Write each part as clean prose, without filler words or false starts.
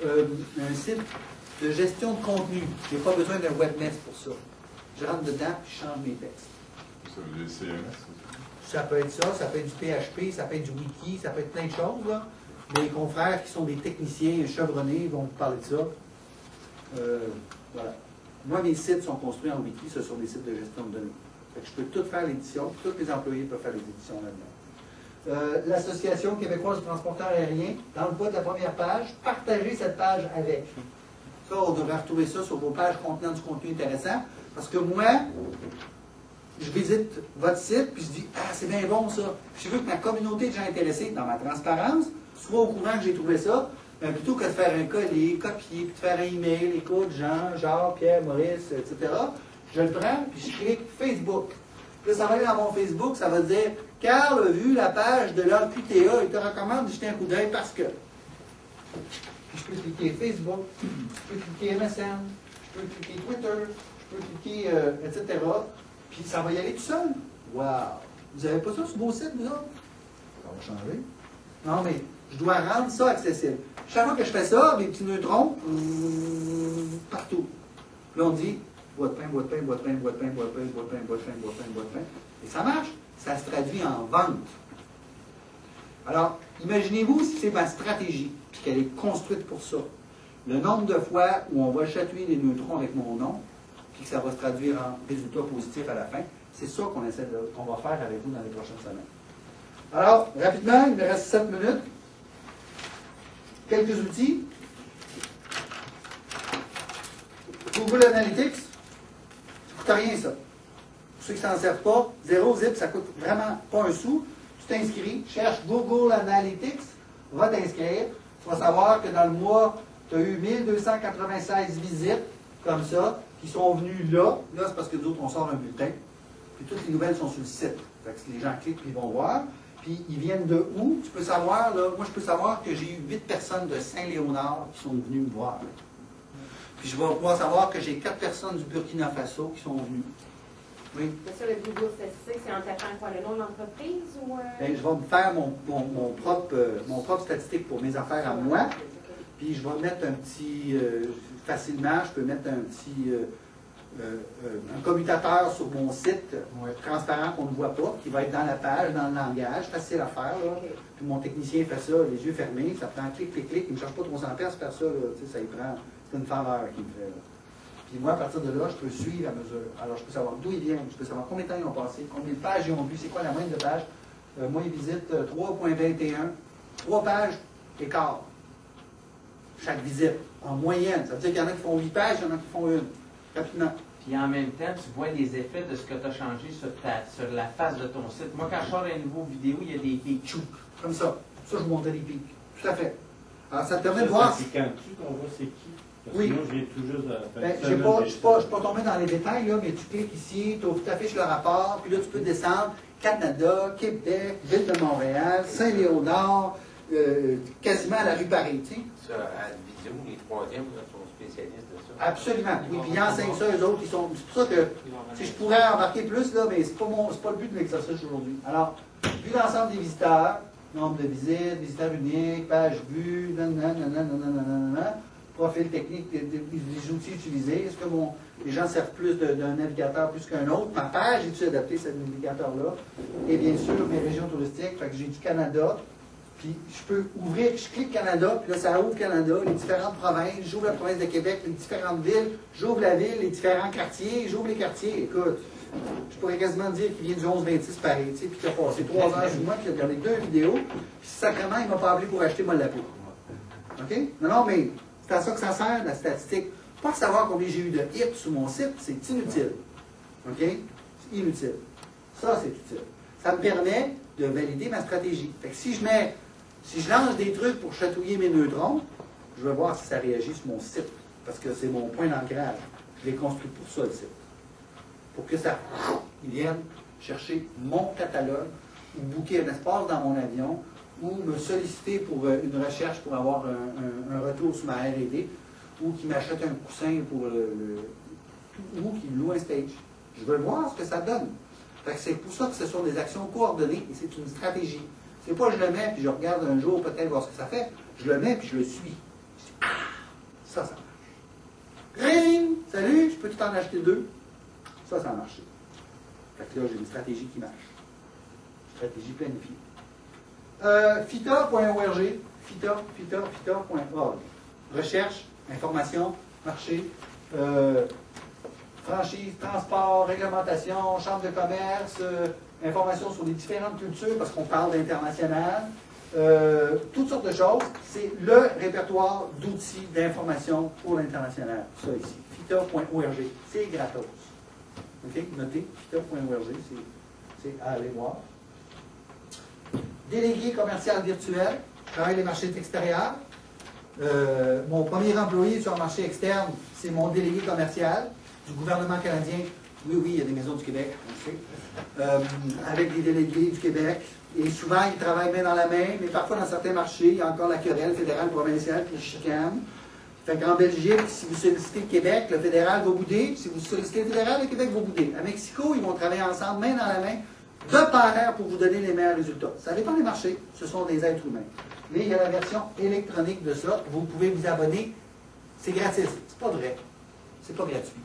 un site de gestion de contenu. Je n'ai pas besoin d'un webmess pour ça. Je rentre dedans et je change mes textes. Ça veut dire CMS aussi? Ça peut être ça, ça peut être du PHP, ça peut être du wiki, ça peut être plein de choses. Là. Mes confrères qui sont des techniciens chevronnés vont vous parler de ça. Voilà. Moi, mes sites sont construits en wiki, ce sont des sites de gestion de données. Fait que je peux tout faire l'édition, tous les employés peuvent faire les éditions là-dedans. L'Association québécoise de transporteurs aériens, dans le bas de la première page, partagez cette page avec. Ça, on devrait retrouver ça sur vos pages contenant du contenu intéressant, parce que moi, je visite votre site, puis je dis, ah, c'est bien bon ça. Je veux que ma communauté de gens intéressés dans ma transparence soit au courant que j'ai trouvé ça, mais plutôt que de faire un coller, copier, puis de faire un email, écoute, Jean, Jacques, Pierre, Maurice, etc., je le prends, puis je clique Facebook. Puis là, ça va aller dans mon Facebook, ça va dire, Carl a vu la page de l'AQTA, il te recommande de jeter un coup d'œil parce que. Puis je peux cliquer Facebook, je peux cliquer MSN, je peux cliquer Twitter, je peux cliquer, etc. Puis ça va y aller tout seul. Wow! Vous n'avez pas ça sur vos sites, vous autres? Ça va changer. Non, mais je dois rendre ça accessible. Chaque fois que je fais ça, mes petits neutrons, partout. Puis là, on dit, boîte de pain, boîte de pain, boîte de pain, boîte de pain, boîte de pain, boîte de pain, boîte de pain, boîte de pain, boîte de pain. Et ça marche. Ça se traduit en vente. Alors, imaginez-vous si c'est ma stratégie, puis qu'elle est construite pour ça. Le nombre de fois où on va chatouiller les neutrons avec mon nom, puis que ça va se traduire en résultat positif à la fin, c'est ça qu'on va faire avec vous dans les prochaines semaines. Alors, rapidement, il me reste 7 minutes. Quelques outils. Google Analytics, ça ne coûte rien ça. Pour ceux qui ne s'en servent pas, 0 zip, ça ne coûte vraiment pas un sou. Tu t'inscris, cherche Google Analytics, va t'inscrire. Tu vas savoir que dans le mois, tu as eu 1296 visites comme ça, qui sont venues là. Là, c'est parce que nous autres, on sort un bulletin. Puis toutes les nouvelles sont sur le site. Fait que les gens cliquent, ils vont voir. Puis ils viennent de où? Tu peux savoir, là, moi je peux savoir que j'ai eu 8 personnes de Saint-Léonard qui sont venues me voir. Puis je vais pouvoir savoir que j'ai 4 personnes du Burkina Faso qui sont venues. Oui. Mais ça, le Google Statistique, c'est en tapant quoi, le nom de l'entreprise ou... Bien, je vais me faire mon propre statistique pour mes affaires à moi. Puis je vais mettre un petit... facilement, je peux mettre un petit... un commutateur sur mon site transparent qu'on ne voit pas, qui va être dans la page, dans le langage, facile à faire. Là. Okay. Puis mon technicien fait ça, les yeux fermés, ça prend clic, clic, clic, il ne me charge pas 300$ pour faire ça, ça y prend, c'est une faveur qu'il me fait. Là. Puis moi, à partir de là, je peux suivre à mesure. Alors, je peux savoir d'où ils viennent, je peux savoir combien de temps ils ont passé, combien de pages ils ont vu, c'est quoi la moyenne de pages. Moi, ils visitent 3,21, 3 pages et quart. Chaque visite, en moyenne. Ça veut dire qu'il y en a qui font 8 pages, il y en a qui font une. Rapidement. Puis en même temps, tu vois les effets de ce que tu as changé sur la face de ton site. Moi, quand je sors une nouvelle vidéo, il y a des pics. Comme ça. Ça, je vous montrais des pics. Tout à fait. Alors, ça te permet de voir. C'est quand tu qu'on voit c'est qui? Parce que oui. sinon, je viens tout juste à Ben, je ne suis pas tombé dans les détails, là, mais tu cliques ici, tu affiches le rapport, puis là, tu peux descendre Canada, Québec, Ville de Montréal, Saint-Léonard, quasiment à la rue Paris. Tu sais. Ça, à la vidéo, les troisièmes sont spécialistes de ça. Absolument. Oui, puis ils enseignent ça, eux autres. C'est pour ça que si je pourrais embarquer plus, là, mais c'est pas le but de l'exercice aujourd'hui. Alors, vu l'ensemble des visiteurs, nombre de visites, visiteurs uniques, page vue, profil technique des outils utilisés. Est-ce que les gens servent plus d'un navigateur plus qu'un autre? Ma page est-tu adaptée à ce navigateur-là? Et bien sûr, mes régions touristiques. Fait que j'ai du Canada. Puis je peux ouvrir, je clique Canada, puis là, ça ouvre Canada, les différentes provinces. J'ouvre la province de Québec, les différentes villes. J'ouvre la ville, les différents quartiers. J'ouvre les quartiers. Écoute, je pourrais quasiment dire qu'il vient du 11-26 Paris, tu sais, puis qu'il a passé 3 heures chez moi, puis il a regardé 2 vidéos. Puis sacrément, il ne m'a pas appelé pour acheter moi la peau. OK? Non, mais c'est à ça que ça sert, la statistique. Pas savoir combien j'ai eu de hits sur mon site, c'est inutile. OK? C'est inutile. Ça, c'est utile. Ça me permet de valider ma stratégie. Fait que si je lance des trucs pour chatouiller mes neutrons, je vais voir si ça réagit sur mon site. Parce que c'est mon point d'ancrage. Je l'ai construit pour ça, le site. Pour que ça vienne chercher mon catalogue, ou booker un espace dans mon avion, ou me solliciter pour une recherche pour avoir un retour sur ma R&D, ou qui m'achète un coussin pour ou qui me loue un stage. Je veux voir ce que ça donne. Fait que c'est pour ça que ce sont des actions coordonnées et c'est une stratégie. C'est pas je le mets puis je regarde un jour peut-être voir ce que ça fait. Je le mets puis je le suis. Je dis, ah! Ça marche. Ring! Salut, je peux tout en acheter 2. Ça a marché. Fait que là, j'ai une stratégie qui marche. Stratégie planifiée. Fita.org. Fita.org. Recherche, information, marché, franchise, transport, réglementation, chambre de commerce, information sur les différentes cultures, parce qu'on parle d'international, toutes sortes de choses. C'est le répertoire d'outils d'information pour l'international. Ça ici. Fita.org. C'est gratos. OK? Notez. Fita.org. C'est à aller voir. Délégué commercial virtuel. Travaille les marchés extérieurs. Mon premier employé sur un marché externe, c'est mon délégué commercial du gouvernement canadien. Oui, il y a des maisons du Québec, on le sait. Avec des délégués du Québec. Et souvent, ils travaillent main dans la main, mais parfois, dans certains marchés, il y a encore la querelle fédérale, provinciale, puis les chicanes. Fait qu'en Belgique, si vous sollicitez le Québec, le fédéral va bouder. Si vous sollicitez le fédéral, le Québec va bouder. À Mexico, ils vont travailler ensemble, main dans la main, de pair pour vous donner les meilleurs résultats. Ça dépend des marchés. Ce sont des êtres humains. Mais il y a la version électronique de ça. Vous pouvez vous abonner. C'est gratis. C'est pas vrai. C'est pas gratuit.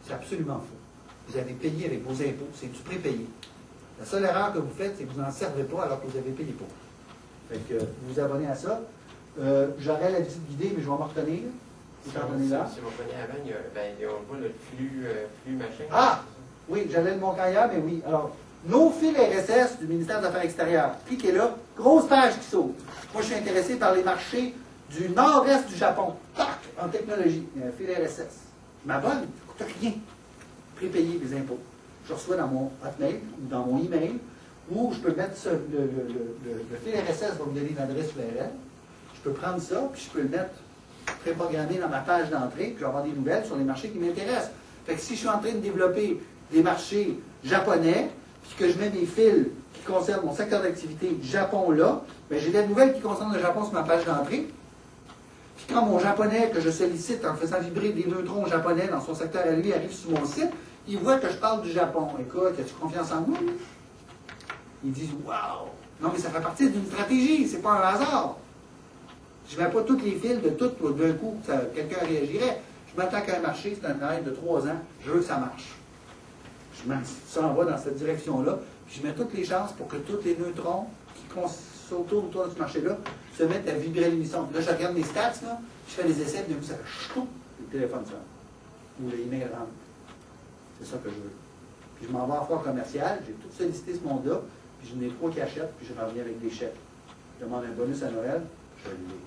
C'est absolument faux. Vous avez payé avec vos impôts. C'est du prépayé. La seule erreur que vous faites, c'est que vous n'en servez pas alors que vous avez payé pour. Fait que vous vous abonnez à ça. J'aurais la visite guidée, mais je vais m'en retenir. Vous en donnez là. Si vous prenez avant, on voit le flux machin. Ah! Oui, j'avais mon cahier, mais oui. Alors, nos fils RSS du ministère des Affaires extérieures. Cliquez là. Grosse page qui saute. Moi, je suis intéressé par les marchés du nord-est du Japon. Tac! En technologie. Il y a un fil RSS. Je m'abonne. Ça ne coûte rien. Prépayé des impôts. Je reçois dans mon hotmail ou dans mon email où je peux mettre le fil RSS va me donner une adresse URL. Je peux prendre ça, puis je peux le mettre préprogrammé dans ma page d'entrée, puis je vais avoir des nouvelles sur les marchés qui m'intéressent. Fait que si je suis en train de développer des marchés japonais, puis que je mets mes fils qui concernent mon secteur d'activité Japon là, bien, j'ai des nouvelles qui concernent le Japon sur ma page d'entrée. Puis quand mon japonais que je sollicite en faisant vibrer des neutrons japonais dans son secteur à lui arrive sur mon site, il voit que je parle du Japon. Écoute, as-tu confiance en moi? Ils disent « Wow! » Non, mais ça fait partie d'une stratégie, c'est pas un hasard. Je ne mets pas tous les fils de tout d'un coup, quelqu'un réagirait. Je m'attends qu'à un marché, c'est un travail de 3 ans, je veux que ça marche. Je s'en va dans cette direction-là, puis je mets toutes les chances pour que tous les neutrons qui s'entourent autour de ce marché-là se mettent à vibrer l'émission. Là, je regarde mes stats, là, je fais des essais, puis d'un coup, ça fait chou, le téléphone sonne. Ou le email rentre. C'est ça que je veux. Puis je m'en vais en foire commerciale, j'ai tout sollicité ce monde-là, puis j'en ai 3 qui achètent, puis je reviens avec des chèques. Je demande un bonus à Noël, je vais l'ai.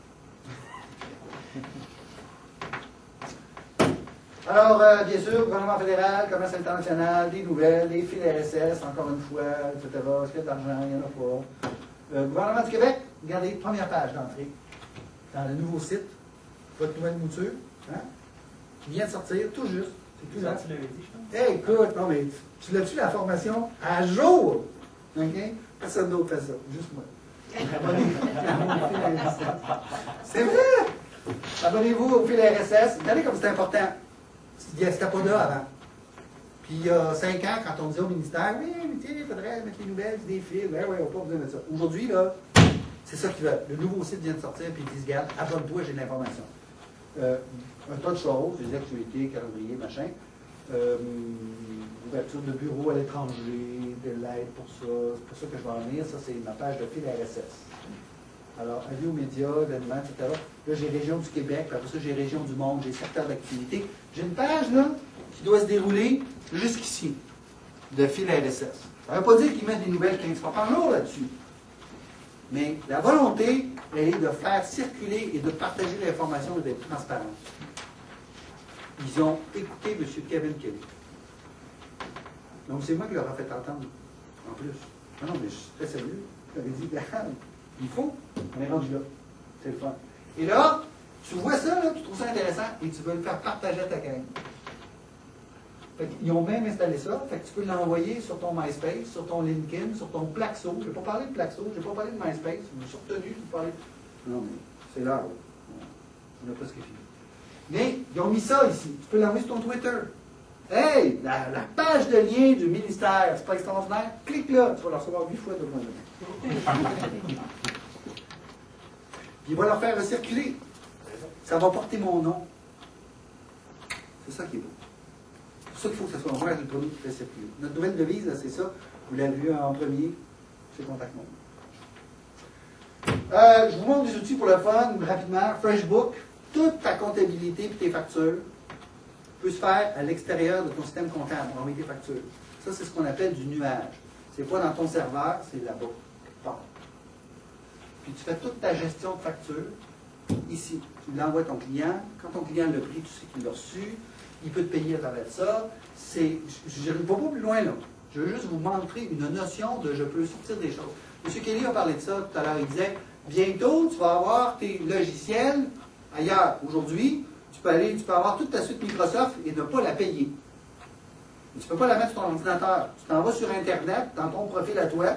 Alors, bien sûr, gouvernement fédéral, commerce international, des nouvelles, des fils RSS, encore une fois, etc. Est-ce qu'il y a de l'argent? Il n'y en a pas. Gouvernement du Québec, regardez, première page d'entrée, dans le nouveau site, votre nouvelle mouture, hein, qui vient de sortir, tout juste. C'est tout là. Tu l'avais dit, je pense. Hey, écoute, non, mais tu l'as-tu la formation à jour? OK? Personne d'autre fait ça, juste moi. C'est vrai! Abonnez-vous au fil RSS. Regardez comme c'est important. C'était pas là avant. Puis il y a 5 ans, quand on disait au ministère, oui, mais tiens, il faudrait mettre les nouvelles, des fils. Ben oui, on n'a pas besoin de ça. Aujourd'hui, là, c'est ça qu'ils veulent. Le nouveau site vient de sortir, puis ils disent, regarde, abonne-toi, j'ai de l'information. Un tas de choses, des actualités, calendrier, machin. Ouverture de bureaux à l'étranger, de l'aide pour ça. C'est pour ça que je vais en venir. Ça, c'est ma page de fil RSS. Alors, avis aux médias, événements, etc. Là, j'ai Région du Québec, puis après ça, j'ai Région du monde, j'ai secteur d'activité. J'ai une page, là, qui doit se dérouler jusqu'ici, de fil RSS. Ça ne veut pas dire qu'ils mettent des nouvelles 15 fois par jour là-dessus. Mais la volonté, elle est de faire circuler et de partager l'information et d'être transparent. Ils ont écouté M. Kevin Kelly. Donc, c'est moi qui leur ai fait entendre, en plus. Non, mais je suis très sérieux. J'avais dit, il faut, on est rendu là. C'est le fun. Et là, tu vois ça, là, tu trouves ça intéressant et tu veux le faire partager à ta gang. Fait qu'ils ont même installé ça, fait que tu peux l'envoyer sur ton MySpace, sur ton LinkedIn, sur ton Plaxo. Je n'ai pas parlé de Plaxo, je n'ai pas parlé de MySpace, je me suis retenu de parler. Non, mais c'est là, on a presque fini. Mais ils ont mis ça ici. Tu peux l'envoyer sur ton Twitter. Hey, la page de lien du ministère, c'est pas extraordinaire? Clique là, tu vas la recevoir 8 fois de moins. Puis il va leur faire circuler. Ça va porter mon nom. C'est ça qui est beau. C'est ça qu'il faut que ça soit ouvert le produit qui fait circuler. Notre nouvelle devise, c'est ça. Vous l'avez vu en premier chez Contact Mode. Je vous montre des outils pour le fun, rapidement. FreshBook, toute ta comptabilité et tes factures peut se faire à l'extérieur de ton système comptable. On envoie tes factures. Ça, c'est ce qu'on appelle du nuage. C'est pas dans ton serveur, c'est là-bas. Bon. Puis tu fais toute ta gestion de factures ici. Tu l'envoies à ton client. Quand ton client l'a pris, tu sais qu'il l'a reçu. Il peut te payer à travers ça. Je ne vais pas plus loin là. Je veux juste vous montrer une notion de je peux sortir des choses. M. Kelly a parlé de ça tout à l'heure. Il disait, bientôt, tu vas avoir tes logiciels ailleurs. Aujourd'hui, tu peux avoir toute ta suite Microsoft et ne pas la payer. Mais tu ne peux pas la mettre sur ton ordinateur. Tu t'en vas sur Internet, dans ton profil à toi,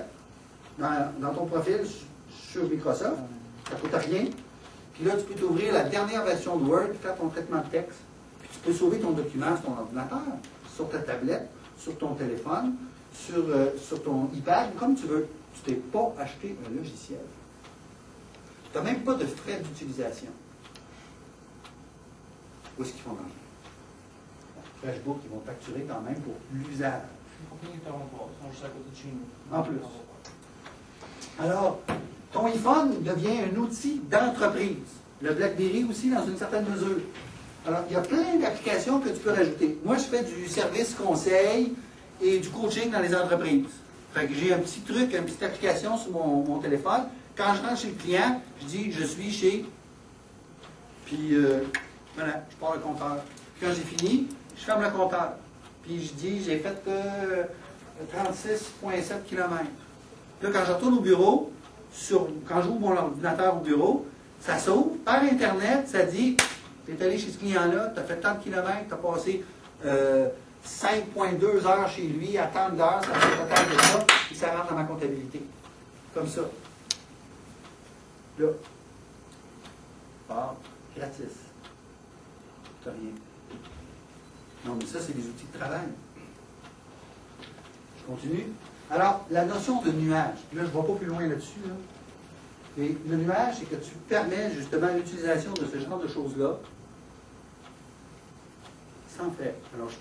dans ton profil sur Microsoft, ça ne coûte rien. Puis là, tu peux t'ouvrir la dernière version de Word, faire ton traitement de texte. Puis tu peux sauver ton document sur ton ordinateur, sur ta tablette, sur ton téléphone, sur ton iPad, comme tu veux. Tu t'es pas acheté un logiciel. Tu n'as même pas de frais d'utilisation. Où est-ce qu'ils font l'argent? FreshBook, ils vont facturer quand même pour l'usage. En plus. Alors, ton iPhone devient un outil d'entreprise. Le BlackBerry aussi, dans une certaine mesure. Alors, il y a plein d'applications que tu peux rajouter. Moi, je fais du service conseil et du coaching dans les entreprises. Fait que j'ai un petit truc, une petite application sur mon téléphone. Quand je rentre chez le client, je dis je suis chez. Puis voilà, je pars le compteur. Puis quand j'ai fini, je ferme le compteur. Puis je dis j'ai fait 36,7 km. Là, quand je retourne au bureau, quand j'ouvre mon ordinateur au bureau, ça s'ouvre par Internet, ça dit tu es allé chez ce client-là, tu as fait tant de kilomètres, tu as passé 5,2 heures chez lui, à tant d'heures, ça fait le total de ça, et ça rentre dans ma comptabilité. Comme ça. Là. Ah, gratis. Tu n'as rien. Non, mais ça, c'est des outils de travail. Je continue. Alors, la notion de nuage. Là, je ne vais pas plus loin là-dessus. Là. Et le nuage, c'est que tu permets justement l'utilisation de ce genre de choses-là sans frais. Alors, je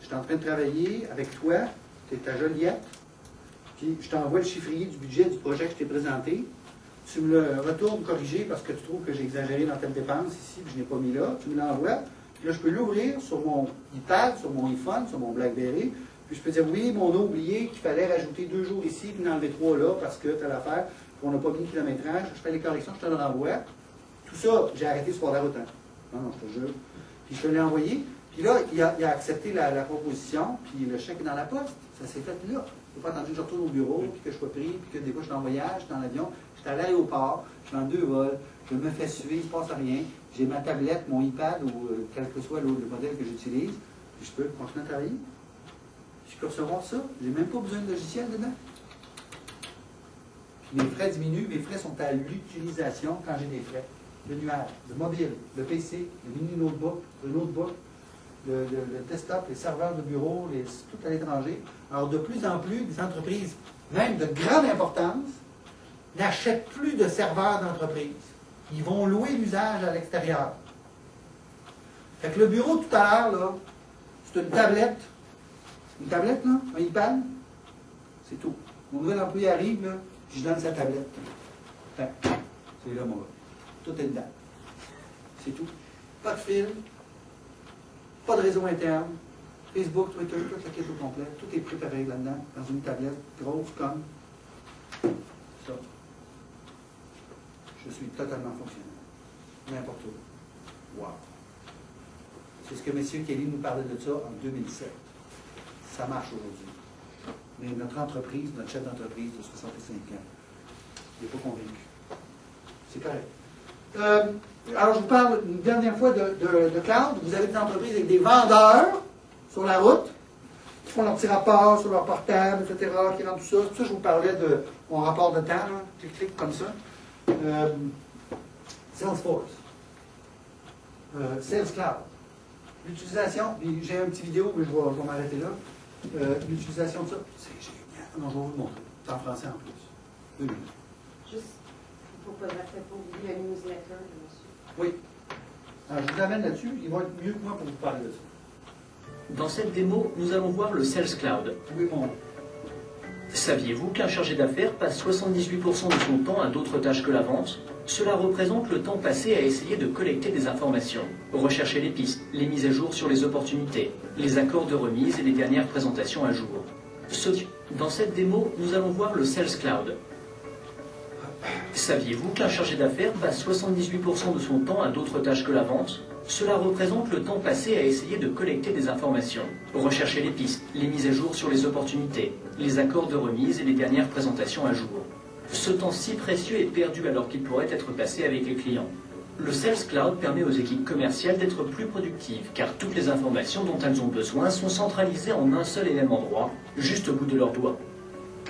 suis en train de travailler avec toi, tu es à Joliette, puis je t'envoie le chiffrier du budget du projet que je t'ai présenté. Tu me le retournes corrigé parce que tu trouves que j'ai exagéré dans telle dépense ici, puis je n'ai pas mis là. Tu me l'envoies, puis là, je peux l'ouvrir sur mon iPad, sur mon iPhone, sur mon BlackBerry, puis je peux dire, oui, mais on a oublié qu'il fallait rajouter 2 jours ici, puis enlever 3 là, parce que tu as l'affaire, puis on n'a pas mis le kilométrage, je fais les corrections, je te le renvoie. Tout ça, j'ai arrêté sur la route. Hein. Non, je te jure. Puis je te l'ai envoyé. Puis là, il a accepté la proposition, puis le chèque est dans la poste. Ça s'est fait là. Je n'ai pas attendu que je retourne au bureau, puis que je sois pris, puis que des fois je suis en voyage, je suis dans l'avion, je suis à l'aéroport, je suis en 2 vols, je me fais suivre, il ne se passe rien. J'ai ma tablette, mon iPad, ou quel que soit le modèle que j'utilise, puis je peux continuer à travailler. Je peux recevoir ça. Je n'ai même pas besoin de logiciel dedans. Puis mes frais diminuent, mes frais sont à l'utilisation quand j'ai des frais. Le nuage, le mobile, le PC, le mini notebook, le notebook, le desktop, les serveurs de bureau, tout à l'étranger. Alors, de plus en plus, des entreprises, même de grande importance, n'achètent plus de serveurs d'entreprise. Ils vont louer l'usage à l'extérieur. Fait que le bureau, tout à l'heure, là, c'est une tablette. Une tablette, là, un iPad, c'est tout. Mon nouvel employé arrive, là, je donne sa tablette. Fait, c'est là, mon gars. Tout est dedans. C'est tout. Pas de fil, pas de réseau interne, Facebook, Twitter, toute la quête au complet, tout est préparé là-dedans, dans une tablette grosse comme ça. Je suis totalement fonctionnel. N'importe où. Wow. C'est ce que M. Kelly nous parlait de ça en 2007. Ça marche aujourd'hui. Mais notre entreprise, notre chef d'entreprise de 65 ans, il n'est pas convaincu. C'est correct. Alors, je vous parle une dernière fois de cloud. Vous avez des entreprises avec des vendeurs sur la route qui font leur petit rapport sur leur portable, etc., qui rendent tout ça. C'est pour ça que je vous parlais de mon rapport de temps, là. Clic comme ça. Salesforce. Sales Cloud. L'utilisation, j'ai un petit vidéo, mais je vais m'arrêter là. L'utilisation de ça, c'est génial. Non, je vais vous le montrer. C'est en français en plus. 2 minutes. Juste, il ne faut pas oublier le newsletter de M. Oui. Alors, je vous amène là-dessus. Ils vont être mieux que moi pour vous parler de ça. Dans cette démo, nous allons voir le Sales Cloud. Oui, mon... Saviez-vous qu'un chargé d'affaires passe 78% de son temps à d'autres tâches que la vente? Cela représente le temps passé à essayer de collecter des informations, rechercher les pistes, les mises à jour sur les opportunités, les accords de remise et les dernières présentations à jour. Dans cette démo, nous allons voir le Sales Cloud. Saviez-vous qu'un chargé d'affaires passe 78% de son temps à d'autres tâches que la vente? Cela représente le temps passé à essayer de collecter des informations, rechercher les pistes, les mises à jour sur les opportunités, les accords de remise et les dernières présentations à jour. Ce temps si précieux est perdu alors qu'il pourrait être passé avec les clients. Le Sales Cloud permet aux équipes commerciales d'être plus productives car toutes les informations dont elles ont besoin sont centralisées en un seul et même endroit, juste au bout de leurs doigts.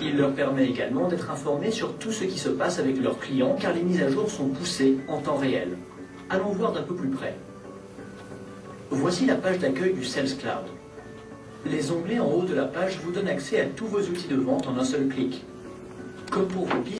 Il leur permet également d'être informés sur tout ce qui se passe avec leurs clients car les mises à jour sont poussées en temps réel. Allons voir d'un peu plus près. Voici la page d'accueil du Sales Cloud. Les onglets en haut de la page vous donnent accès à tous vos outils de vente en un seul clic. Comme pour vos pistes,